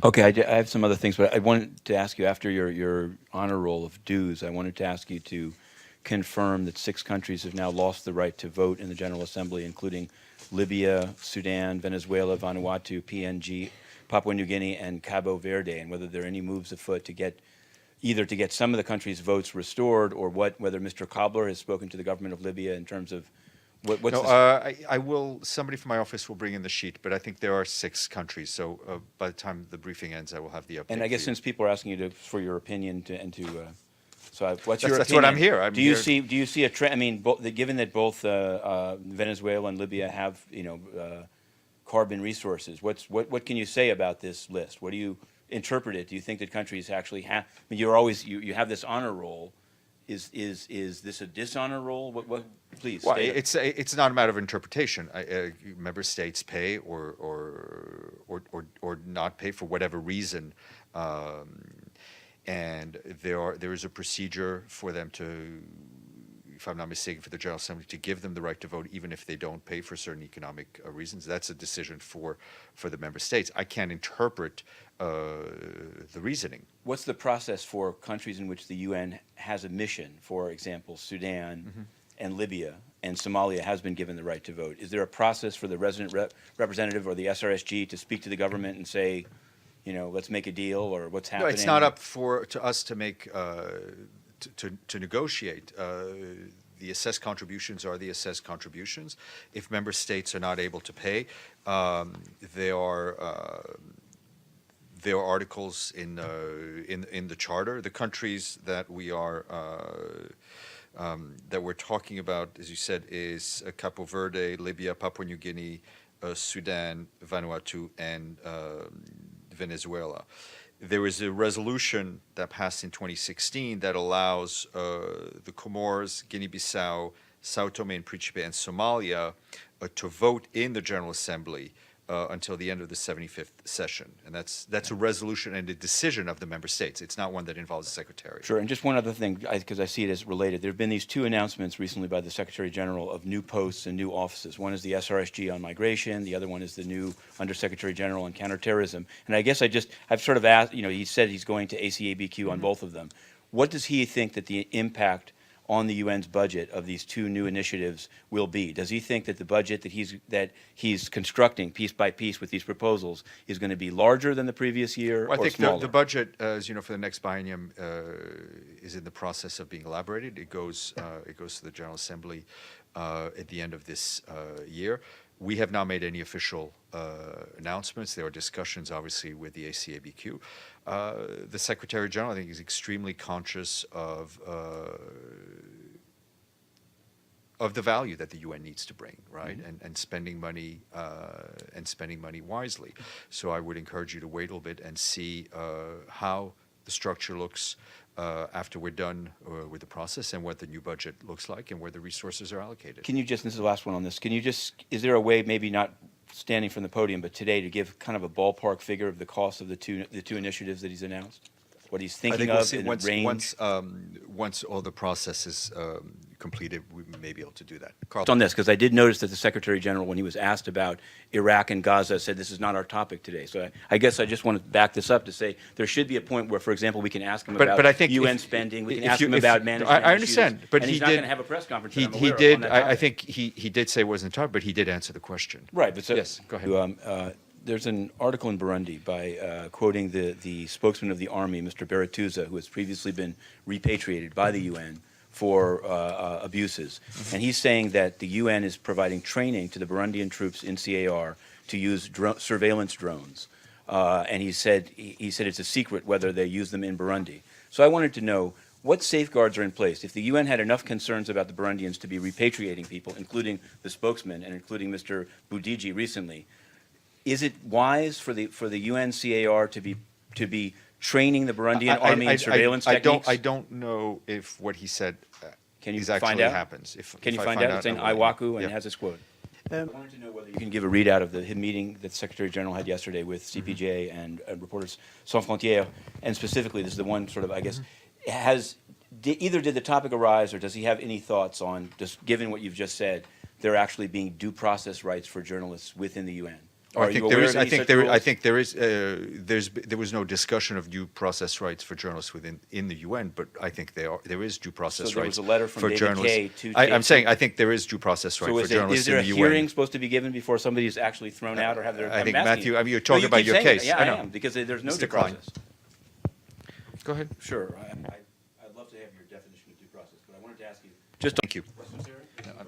Okay, I have some other things, but I wanted to ask you, after your honor roll of dues, I wanted to ask you to confirm that 6 countries have now lost the right to vote in the General Assembly, including Libya, Sudan, Venezuela, Vanuatu, PNG, Papua New Guinea, and Cabo Verde, and whether there are any moves afoot to get either to get some of the country's votes restored, or whether Mr. Cobbler has spoken to the government of Libya in terms of what's No, the I will. Somebody from my office will bring in the sheet, but I think there are 6 countries. So by the time the briefing ends, I will have the update. And I guess for you. since people are asking you for your opinion what's That's your opinion? what I'm here. Do you see a trend? I mean, given that both Venezuela and Libya have carbon resources, what can you say about this list? What do you interpret it? Do you think that countries actually have? I mean, you have this honor roll. Is this a dishonor roll? What please? Well, it's not a matter of interpretation. Member states pay or not pay for whatever reason, and there is a procedure for them to, if I'm not mistaken, for the General Assembly to give them the right to vote, even if they don't pay for certain economic reasons. That's a decision for the member states. I can't interpret the reasoning. What's the process for countries in which the UN has a mission? For example, Sudan and Libya and Somalia has been given the right to vote. Is there a process for the resident representative or the SRSG to speak to the government and say, let's make a deal, or what's happening? No, it's not up to us to make to negotiate. The assessed contributions are the assessed contributions. If member states are not able to pay, there are articles in the charter. The countries that we're talking about, as you said, is Cabo Verde, Libya, Papua New Guinea, Sudan, Vanuatu, and Venezuela. There was a resolution that passed in 2016 that allows the Comores, Guinea-Bissau, Sao Tome and Principe, and Somalia to vote in the General Assembly until the end of the 75th session. And that's a resolution and a decision of the member states. It's not one that involves the Secretary. Sure, and just one other thing, because I see it as related. There have been these 2 announcements recently by the Secretary General of new posts and new offices. One is the SRSG on migration. The other one is the new Undersecretary General on counterterrorism. And I guess I've sort of asked, he said he's going to ACABQ on both of them. What does he think that the impact on the UN's budget of these 2 new initiatives will be? Does he think that the budget that he's constructing piece by piece with these proposals is going to be larger than the previous year, well, or I think smaller? the budget, as you know, for the next biennium is in the process of being elaborated. It goes to the General Assembly at the end of this year. We have not made any official announcements. There are discussions, obviously, with the ACABQ. The Secretary General, I think, is extremely conscious of the value that the UN needs to bring, right? And spending money wisely. So I would encourage you to wait a little bit and see how the structure looks after we're done with the process, and what the new budget looks like, and where the resources are allocated. Can you just, this is the last one on this, is there a way, maybe not standing from the podium, but today, to give kind of a ballpark figure of the cost of the two initiatives that he's announced? What he's thinking I of think in we'll see, range? once all the process is completed, we may be able to do that. Carl. On this, because I did notice that the Secretary General, when he was asked about Iraq and Gaza, said this is not our topic today. So I guess I just want to back this up to say there should be a point where, for example, we can ask him about I think UN spending, we can ask him about management I understand, issues, but and he he's not did. going to have a press conference. He did. I think he did say it wasn't tough, but he did answer the question. Right, but so, yes, go ahead. There's an article in Burundi by quoting the spokesman of the army, Mr. Beratuza, who has previously been repatriated by the UN for abuses. And he's saying that the UN is providing training to the Burundian troops in CAR to use surveillance drones. And he said it's a secret whether they use them in Burundi. So I wanted to know, what safeguards are in place? If the UN had enough concerns about the Burundians to be repatriating people, including the spokesman and including Mr. Budigi recently, is it wise for the UNCAR to be training the Burundian army in surveillance techniques? I don't know if what he said Can you actually find out? happens. Can you find out? It's in Iwaku and it has this quote. I wanted to know whether you can give a readout of the meeting that the Secretary General had yesterday with CPJ and Reporters Sans Frontières, and specifically, this is the one sort of, I guess, either did the topic arise, or does he have any thoughts on, just given what you've just said, there actually being due process rights for journalists within the UN? Are you aware of any such rules? I think there is. There was no discussion of due process rights for journalists in the UN, but I think there is due process So there rights was a letter from for David journalists. Kay to I'm Jason- saying I think there is due process right So for is journalists there a in the hearing UN. supposed to be given before somebody is actually thrown out or have their? I think, I'm asking Matthew, you. I mean, you're No, talking you about keep your saying it. case. Yeah, I know. I am, because there's no Mr. due Klein. process. Go ahead. Sure, I'd love to have your definition of due process, but I wanted to ask you. Just Thank you. questions, Sarah?